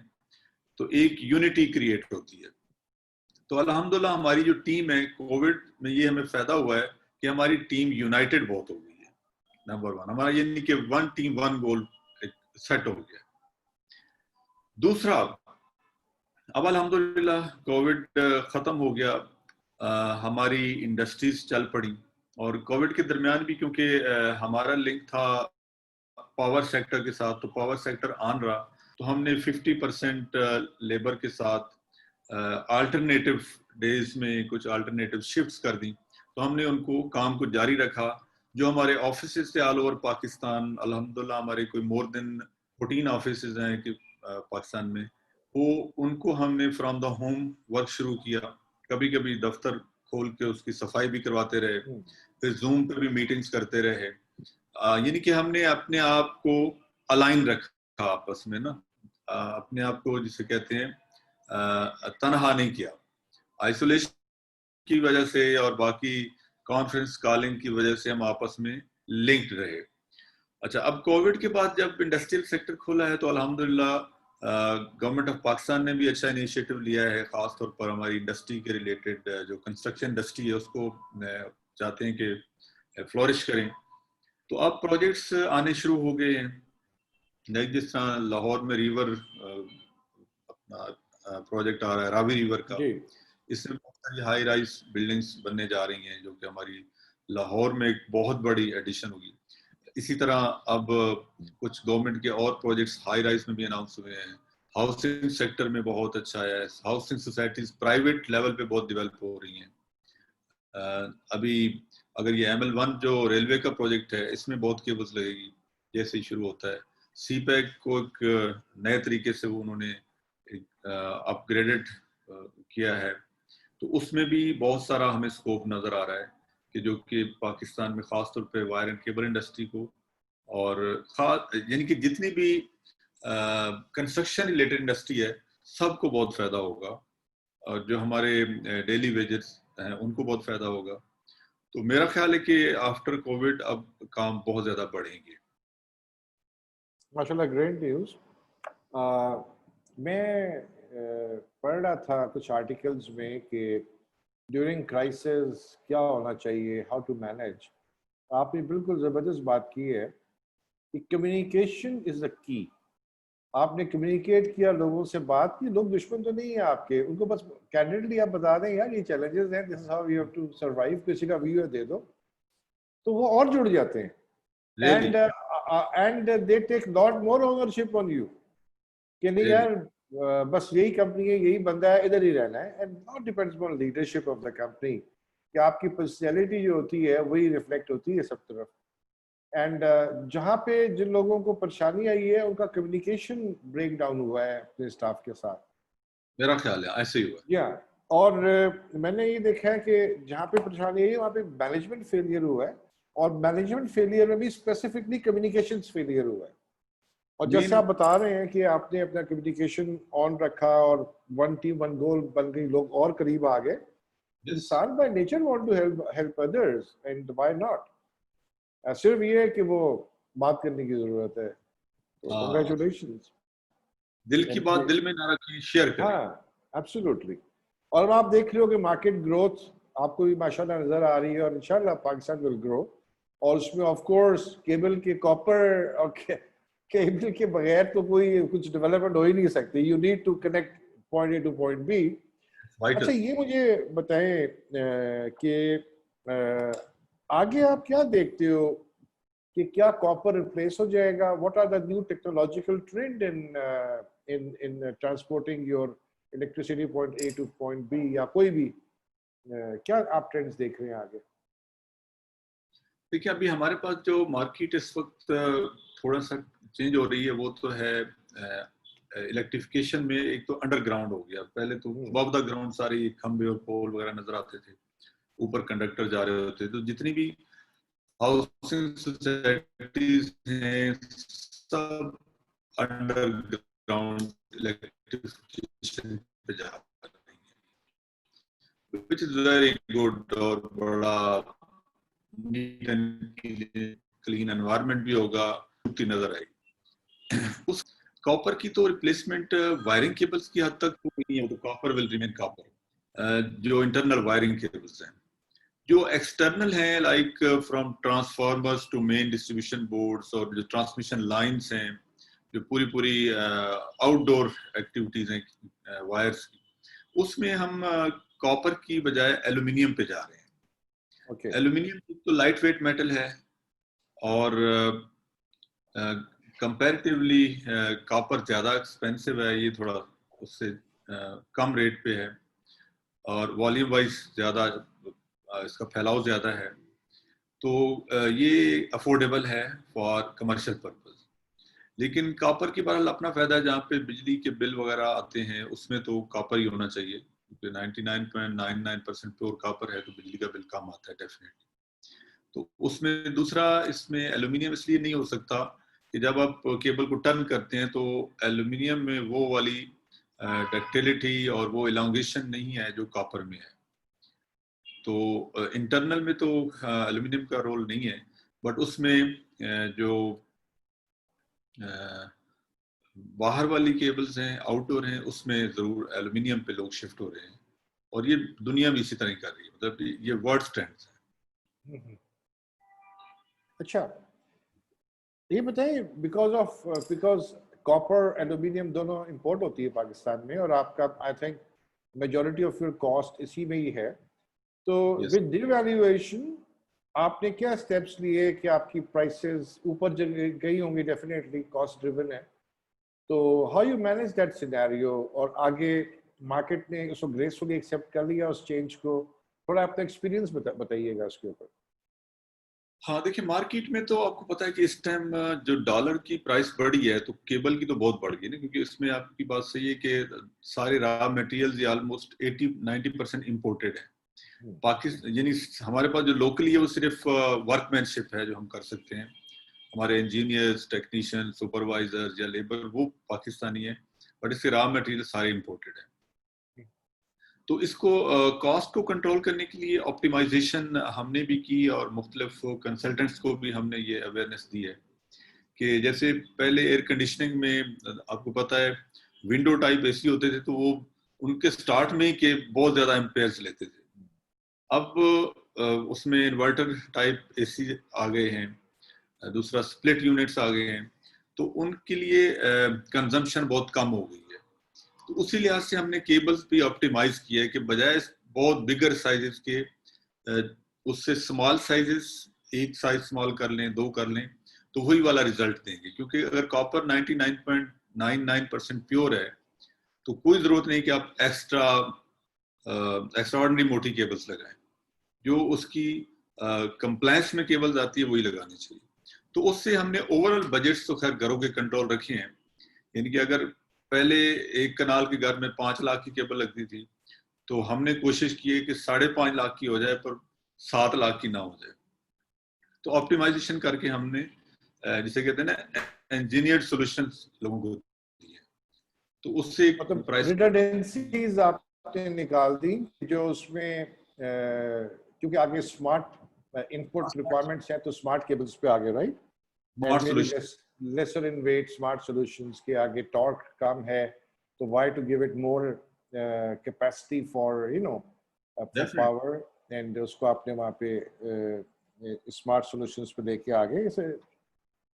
तो एक यूनिटी क्रिएट होती है। तो अल्हम्दुलिल्लाह हमारी जो टीम है, कोविड में ये हमें फायदा हुआ है कि हमारी टीम यूनाइटेड बहुत हो गई है। नंबर वन, हमारा ये नहीं कि one team one goal set हो गया। दूसरा, अब अल्हम्दुलिल्लाह कोविड खत्म हो गया, हमारी इंडस्ट्रीज चल पड़ी, और कोविड के दरमियान भी क्योंकि हमारा लिंक था पावर सेक्टर के साथ, तो पावर सेक्टर ऑन रहा, तो हमने 50% लेबर के साथ अल्टरनेटिव डेज में कुछ अल्टरनेटिव शिफ्ट्स कर दी। तो हमने उनको काम को जारी रखा। जो हमारे ऑफिस थे ऑल ओवर पाकिस्तान, अल्हम्दुलिल्लाह हमारे कोई मोर देन 14 ऑफिस हैं कि पाकिस्तान में, वो उनको हमने फ्रॉम द होम वर्क शुरू किया। कभी कभी दफ्तर खोल के उसकी सफाई भी करवाते रहे, फिर जूम पे भी मीटिंग्स करते रहे। यानी कि हमने अपने आप को अलाइन रखा आपस में ना, अपने आप को जिसे कहते हैं तनहा नहीं किया। आइसोलेशन की वजह से और बाकी कॉन्फ्रेंस कॉलिंग की वजह से हम आपस में लिंक्ड रहे। अच्छा, अब कोविड के बाद जब इंडस्ट्रियल सेक्टर खोला है तो अल्हम्दुलिल्लाह गवर्नमेंट ऑफ पाकिस्तान ने भी अच्छा इनिशिएटिव लिया है, खास तौर पर हमारी इंडस्ट्री के रिलेटेड जो कंस्ट्रक्शन इंडस्ट्री है उसको चाहते हैं कि फ्लोरिश करें। तो अब प्रोजेक्ट्स आने शुरू हो गए हैं, लाइक जिस तरह लाहौर में रिवर अपना प्रोजेक्ट आ रहा है रावी रिवर का, इसमें बहुत सारी हाई राइज बिल्डिंग्स बनने जा रही हैं जो कि हमारी लाहौर में एक बहुत बड़ी एडिशन होगी। इसी तरह अब कुछ गवर्नमेंट के और प्रोजेक्ट्स हाई राइज में भी अनाउंस हुए हैं। हाउसिंग सेक्टर में बहुत अच्छा है, हाउसिंग सोसाइटीज प्राइवेट लेवल पे बहुत डेवलप हो रही हैं। अभी अगर ये ML1 जो रेलवे का प्रोजेक्ट है इसमें बहुत केबल्स लगेगी जैसे ही शुरू होता है। सीपैक को एक नए तरीके से वो उन्होंने अपग्रेडेड किया है, तो उसमें भी बहुत सारा हमें स्कोप नजर आ रहा है कि जो कि पाकिस्तान में खास तौर पे वायर एंड केबल इंडस्ट्री को और खास यानी कि जितनी भी कंस्ट्रक्शन रिलेटेड इंडस्ट्री है सबको बहुत फायदा होगा, और जो हमारे डेली वेजेस हैं उनको बहुत फायदा होगा। तो मेरा ख्याल है कि आफ्टर कोविड अब काम बहुत ज्यादा बढ़ेंगे। माशाल्लाह, ग्रेट न्यूज़। मैं पढ़ रहा था कुछ आर्टिकल्स में कि ड्यूरिंग क्राइसिस क्या होना चाहिए, हाउ टू मैनेज। आपने बिल्कुल ज़बरदस्त बात की है कि कम्युनिकेशन इज़ द की। आपने कम्युनिकेट किया, लोगों से बात की। लोग दुश्मन तो नहीं है आपके, उनको बस कैंडिडेटली आप बता दें यार ये चैलेंजेस हैं, this is how you have to survive, किसी का व्यू दे दो तो वो और जुड़ जाते हैं। And and they take lot more ownership on you कि नहीं यार बस यही कंपनी है, यही बंदा है, इधर ही रहना है. And now depends on leadership of the company कि आपकी पर्सनैलिटी जो होती है वही रिफ्लेक्ट होती है सब तरफ. एंड जहाँ पे जिन लोगों को परेशानी आई है उनका कम्युनिकेशन ब्रेक डाउन हुआ है अपने स्टाफ के साथ. मेरा ख्याल है ऐसे ही हुआ. या और मैंने ये देखा है कि जहाँ पे परेशानी आई है वहाँ पे मैनेजमेंट फेलियर हुआ है, और मैनेजमेंट फेलियर में भी स्पेसिफिकली कम्युनिकेशन फेलियर हुआ है. और जैसे आप बता रहे हैं कि आपने अपना कम्युनिकेशन ऑन रखा और वन टीम वन गोल बन गई, लोग और करीब आ गए. इंसान by nature want to help others and why not. सिर्फ ये है कि वो बात करने की जरूरत है. तो कांग्रेचुलेशंस. दिल की बात दिल में ना रखें, शेयर करें. हाँ एब्सोल्युटली. और आप देख रहे हो कि मार्केट ग्रोथ आपको भी माशाल्लाह नजर आ रही है, और इंशाल्लाह पाकिस्तान विल ग्रो. और उसमें ऑफ कोर्स केबल के कॉपर और केबल के बगैर तो कोई कुछ डेवलपमेंट हो ही नहीं सकती. You need to connect point A to point B. अच्छा ये मुझे बताएं कि आगे आप क्या देखते हो कि क्या कॉपर रिप्लेस हो जाएगा? What are the new technological trend in transporting your electricity point A to point B, या कोई भी क्या आप ट्रेंड्स देख रहे हैं आगे? देखिए अभी हमारे पास जो मार्केट इस वक्त थोड़ा सा चेंज हो रही है वो तो है इलेक्ट्रिफिकेशन में. एक तो अंडरग्राउंड हो गया. पहले तो अबव द ग्राउंड सारी खंबे और पोल वगैरह नजर आते थे, ऊपर कंडक्टर जा रहे होते. तो जितनी भी हाउसिंग सोसाइटीज हैं सब अंडरग्राउंड इलेक्ट्रिफिकेशन पे जा रही है, व्हिच इज वेरी गुड. और बड़ा नीट एंड क्लीन एनवायरनमेंट भी होगा, खूबसूरती नजर आएगी. उस कॉपर की तो रिप्लेसमेंट वायरिंग केबल्स की हद तक तो नहीं है. तो कॉपर विल रिमेन कॉपर. जो इंटरनल वायरिंग केबल्स हैं, जो एक्सटर्नल हैं like from transformers to main distribution boards, और जो ट्रांसमिशन लाइंस हैं, जो पूरी आउटडोर एक्टिविटीज हैं वायर्स की, उसमें हम कॉपर की बजाय एल्यूमिनियम पे जा रहे हैं. एल्यूमिनियम तो लाइट वेट मेटल है, और कंपैरेटिवली कॉपर ज़्यादा एक्सपेंसिव है. ये थोड़ा उससे कम रेट पे है, और वॉल्यूम वाइज ज़्यादा इसका फैलाव ज़्यादा है. तो ये अफोर्डेबल है फॉर कमर्शियल पर्पस. लेकिन कॉपर की बहरहाल अपना फ़ायदा है. जहाँ पे बिजली के बिल वगैरह आते हैं उसमें तो कॉपर ही होना चाहिए, क्योंकि 99.99% प्योर कॉपर है, तो बिजली का बिल कम आता है डेफिनेटली. तो उसमें दूसरा, इसमें एल्यूमिनियम इसलिए नहीं हो सकता कि जब आप केबल को टर्न करते हैं तो एल्यूमिनियम में वो वाली डक्टिलिटी और वो इलांगेशन नहीं है जो कॉपर में है. तो इंटरनल में तो एल्यूमिनियम का रोल नहीं है, बट उसमें जो बाहर वाली केबल्स हैं, आउटडोर हैं, उसमें जरूर एल्यूमिनियम पे लोग शिफ्ट हो रहे हैं. और ये दुनिया भी इसी तरह कर रही है. मतलब ये वर्ल्ड ट्रेंड्स है. अच्छा ये बताइए, बिकॉज कॉपर एल्यूमिनियम दोनों इंपोर्ट होती है पाकिस्तान में, और आपका I think majority of your cost इसी में ही है. तो विद डिवैल्यूएशन आपने क्या स्टेप्स लिए कि आपकी प्राइसेस ऊपर गई होंगी? डेफिनेटली कॉस्ट ड्रिवन है. तो how you manage that scenario, और आगे मार्केट ने उसको ग्रेसफुली एक्सेप्ट कर लिया उस चेंज को? थोड़ा अपना एक्सपीरियंस बताइएगा उसके ऊपर. हाँ देखिए, मार्केट में तो आपको पता है कि इस टाइम जो डॉलर की प्राइस बढ़ी है तो केबल की तो बहुत बढ़ गई ना, क्योंकि इसमें आपकी बात सही है कि सारे रॉ मटेरियल्स ऑलमोस्ट 80-90% इम्पोर्टेड है. पाकिस्तान यानी हमारे पास जो लोकली है वो सिर्फ वर्कमैनशिप है जो हम कर सकते हैं. हमारे इंजीनियर्स, टेक्नीशियन, सुपरवाइजर या लेबर वो पाकिस्तानी है, बट इसके रॉ मटेरियल सारे इम्पोर्टेड है. तो इसको कॉस्ट को कंट्रोल करने के लिए ऑप्टिमाइजेशन हमने भी की, और मुख्तलिफ कंसल्टेंट्स को भी हमने ये अवेयरनेस दी है कि जैसे पहले एयर कंडीशनिंग में आपको पता है विंडो टाइप एसी होते थे, तो वो उनके स्टार्ट में के बहुत ज़्यादा एम्पेयर्स लेते थे. अब उसमें इन्वर्टर टाइप एसी आ गए हैं, दूसरा स्प्लिट यूनिट्स आ गए हैं, तो उनके लिए कंजम्पशन बहुत कम हो गई है. तो उसी लिहाज से हमने केबल्स भी ऑप्टिमाइज किया है कि बजाय बहुत बिगर साइजेस के उससे स्मॉल साइजेस, एक साइज स्मॉल कर लें, दो कर लें, तो वही वाला रिजल्ट देंगे, क्योंकि अगर कॉपर 99.99% प्योर है तो कोई जरूरत नहीं कि आप एक्स्ट्राऑर्डिनरी मोटी केबल्स लगाएं। जो उसकी कंप्लायंस में केबल्स आती है वही लगानी चाहिए। तो उससे हमने ओवरऑल बजट्स तो खैर घरों के कंट्रोल रखे हैं, यानी कि अगर पहले एक कनाल के घर में 5 लाख की केबल लगती थी तो हमने कोशिश की है कि 5.5 लाख की हो जाए पर 7 लाख की ना हो जाए। तो ऑप्टिमाइजेशन करके हमने जिसे कहते हैं ना इंजीनियर्ड सॉल्यूशंस लोगों को दिए, तो उससे मतलब प्राइस रिडंडेंसीज आपने निकाल दी जो उसमें क्योंकि आगे स्मार्ट इनपुट रिक्वायरमेंट्स हैं तो स्मार्ट केबल्स पे आगे, right? Smart maybe solution lesser in weight, smart solutions के आगे torque कम है, तो why to give it more capacity for for Definitely. power, and उसको आपने वहाँ पे smart solutions पे लेके आगे।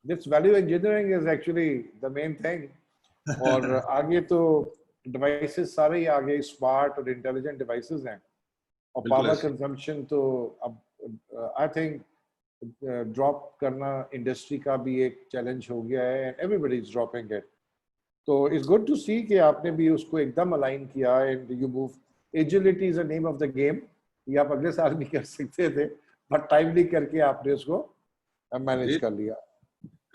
This value engineering is actually the main thing। और आगे तो devices सारे ही आगे smart और intelligent devices हैं, और बिल्कुल power ऐसे। consumption तो अब I think ड्रॉप करना इंडस्ट्री का भी एक चैलेंज हो गया है, and everybody is dropping it. तो इट्स गुड टू सी कि आपने भी उसको एकदम अलाइन किया, and you move. Agility is the name of the game. ये आप अगले साल भी कर सकते थे, बट टाइमली करके आपने उसको मैनेज कर लिया।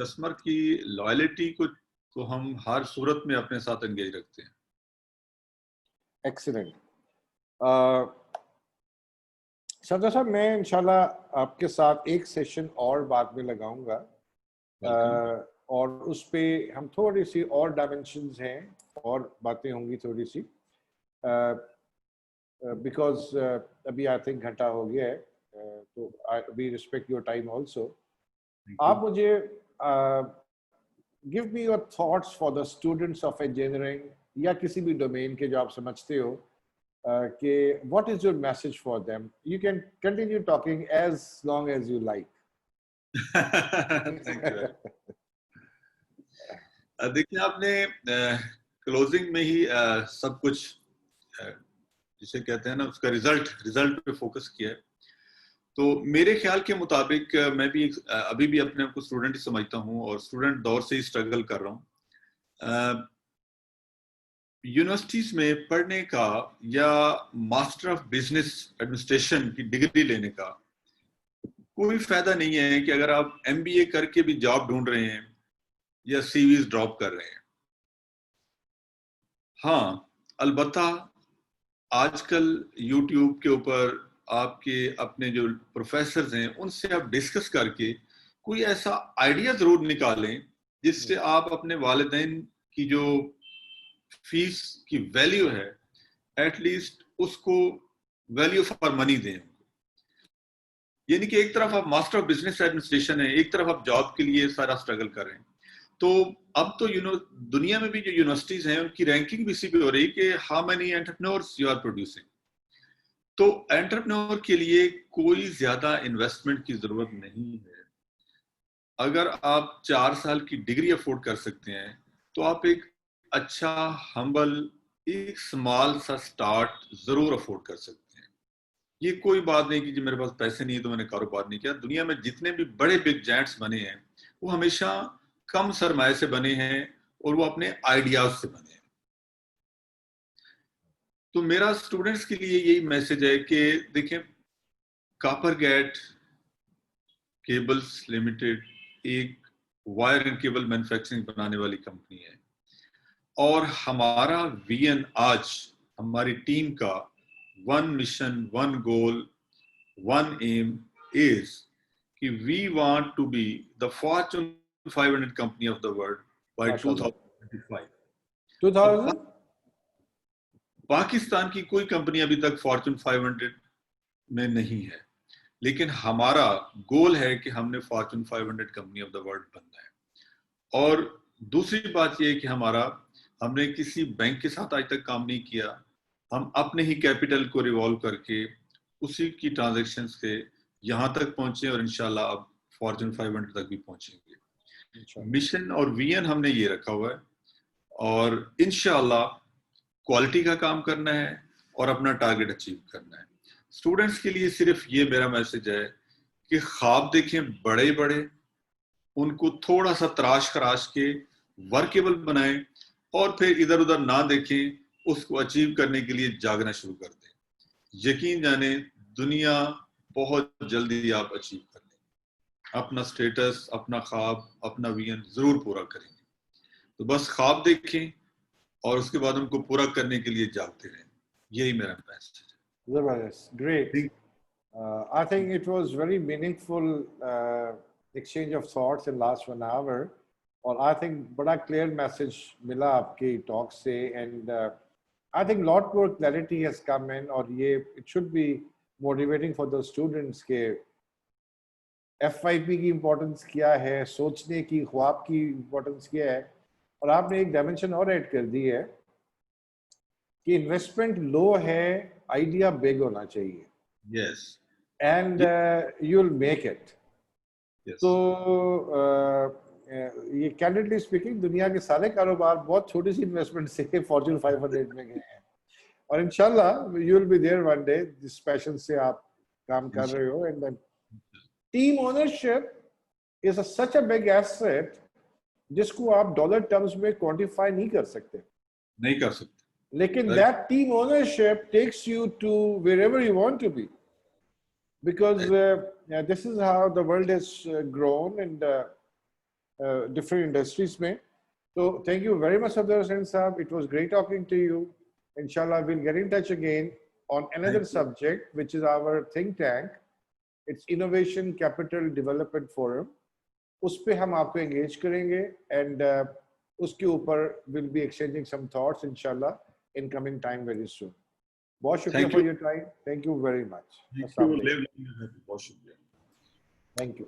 कस्टमर की लॉयल्टी को तो हम हर सूरत में अपने साथ एंगेज रखते हैं। एक्सीलेंट। सरदार साहब, मैं इंशाल्लाह आपके साथ एक सेशन और बाद में लगाऊंगा, और उस पे हम थोड़ी सी और डायमेंशंस हैं और बातें होंगी थोड़ी सी, बिकॉज अभी आई थिंक घंटा हो गया है, तो we respect your time also. आप मुझे give me your thoughts for the students of engineering या किसी भी डोमेन के जो आप समझते हो, what is your message for them? You can continue talking as long as you like। Thank you। देखिए, आपने क्लोजिंग में ही सब कुछ जिसे कहते हैं ना उसका रिजल्ट पे फोकस किया है। तो मेरे ख्याल के मुताबिक मैं भी अभी भी अपने आप को स्टूडेंट ही समझता हूँ और स्टूडेंट दौर से ही स्ट्रगल कर रहा हूँ। यूनिवर्सिटीज में पढ़ने का या मास्टर ऑफ बिजनेस एडमिनिस्ट्रेशन की डिग्री लेने का कोई फायदा नहीं है कि अगर आप एमबीए करके भी जॉब ढूंढ रहे हैं या सीवीज ड्रॉप कर रहे हैं। हाँ, अलबत्ता आजकल यूट्यूब के ऊपर आपके अपने जो प्रोफेसर हैं उनसे आप डिस्कस करके कोई ऐसा आइडिया जरूर निकालें जिससे आप अपने वालिदैन की जो फीस की वैल्यू है एटलीस्ट उसको वैल्यू फॉर मनी दें। यानी कि एक तरफ आप मास्टर ऑफ बिजनेस एडमिनिस्ट्रेशन है, एक तरफ आप जॉब के लिए सारा स्ट्रगल कर रहे हैं। तो अब तो दुनिया में भी जो यूनिवर्सिटीज हैं उनकी रैंकिंग भी इसी पे हो रही है कि how many entrepreneurs you are producing. तो एंटरप्रेन्योर के लिए कोई ज्यादा इन्वेस्टमेंट की जरूरत नहीं है। अगर आप 4 साल की डिग्री अफोर्ड कर सकते हैं तो आप एक अच्छा हम्बल एक स्मॉल सा स्टार्ट जरूर अफोर्ड कर सकते हैं। ये कोई बात नहीं कि जी मेरे पास पैसे नहीं है तो मैंने कारोबार नहीं किया। दुनिया में जितने भी बड़े बिग जायंट्स बने हैं वो हमेशा कम सरमाए से बने हैं और वो अपने आइडियाज से बने हैं। तो मेरा स्टूडेंट्स के लिए यही मैसेज है कि देखें, कॉपर गेट केबल्स लिमिटेड एक वायर एंड केबल मैन्युफैक्चरिंग बनाने वाली कंपनी है और हमारा विजन आज हमारी टीम का one mission, one goal, one aim is कि we want to be the fortune 500 company of the world by 2025। 2000 Pakistan की कोई कंपनी अभी तक फॉर्च्यून 500 में नहीं है, लेकिन हमारा गोल है कि हमने Fortune 500 company of the world बनना है। और दूसरी बात यह है कि हमने किसी बैंक के साथ आज तक काम नहीं किया। हम अपने ही कैपिटल को रिवॉल्व करके उसी की ट्रांजैक्शन से यहां तक पहुंचे और इंशाल्लाह अब फॉर्च्यून 500 तक भी पहुंचेंगे। मिशन और विजन हमने ये रखा हुआ है और इंशाल्लाह क्वालिटी का काम करना है और अपना टारगेट अचीव करना है। स्टूडेंट्स के लिए सिर्फ ये मेरा मैसेज है कि ख्वाब देखें बड़े बड़े उनको थोड़ा सा तराश खराश के वर्केबल बनाएं और फिर इधर उधर ना देखें, उसको अचीव करने के लिए जागना शुरू कर दें। यकीन जाने दुनिया बहुत जल्दी आप अचीव कर लेंगे। अपना स्टेटस, अपना ख्वाब, अपना विजन जरूर पूरा करेंगे। तो बस ख्वाब देखें और उसके बाद उनको पूरा करने के लिए जागते रहें। यही मेरा मैसेज है। Zabardast. Great. I think it was very meaningful exchange of thoughts in last 1 hour. और I think बड़ा clear message मिला आपकी talk से, and I think lot more clarity has come in, और ये it should be motivating for the students के FYP की importance क्या है, सोचने की, ख्वाब की importance क्या है। और आपने एक dimension और add कर दी है कि investment low है, idea big होना चाहिए, Yes. and you'll make it. Yes. तो ये कैंडिडली स्पीकिंग दुनिया के सारे कारोबार बहुत छोटी सी इन्वेस्टमेंट से फॉर्च्यून 500 में गए हैं, और इंशाल्लाह you will be there one day जिस पैशन से आप काम कर रहे हो। And team ownership is such a big asset जिसको आप डॉलर टर्म्स में क्वांटिफाई नहीं कर सकते, नहीं कर सकते, लेकिन that team ownership takes you to wherever you want to be, because this is how the world has grown and different industries mein. So thank you very much, Safdar Hussain Saab. It was great talking to you. Inshallah, we'll get in touch again on another subject, which is our think tank. It's Innovation Capital Development Forum. उस पे हम आपको engage करेंगे, and उसके ऊपर we'll be exchanging some thoughts, inshallah, in coming time very soon. बहुत शुक्रिया for your time. Thank you very much. बहुत शुक्रिया। Thank you.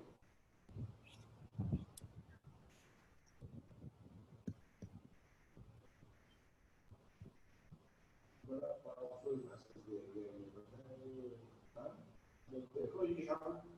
देखो ये हम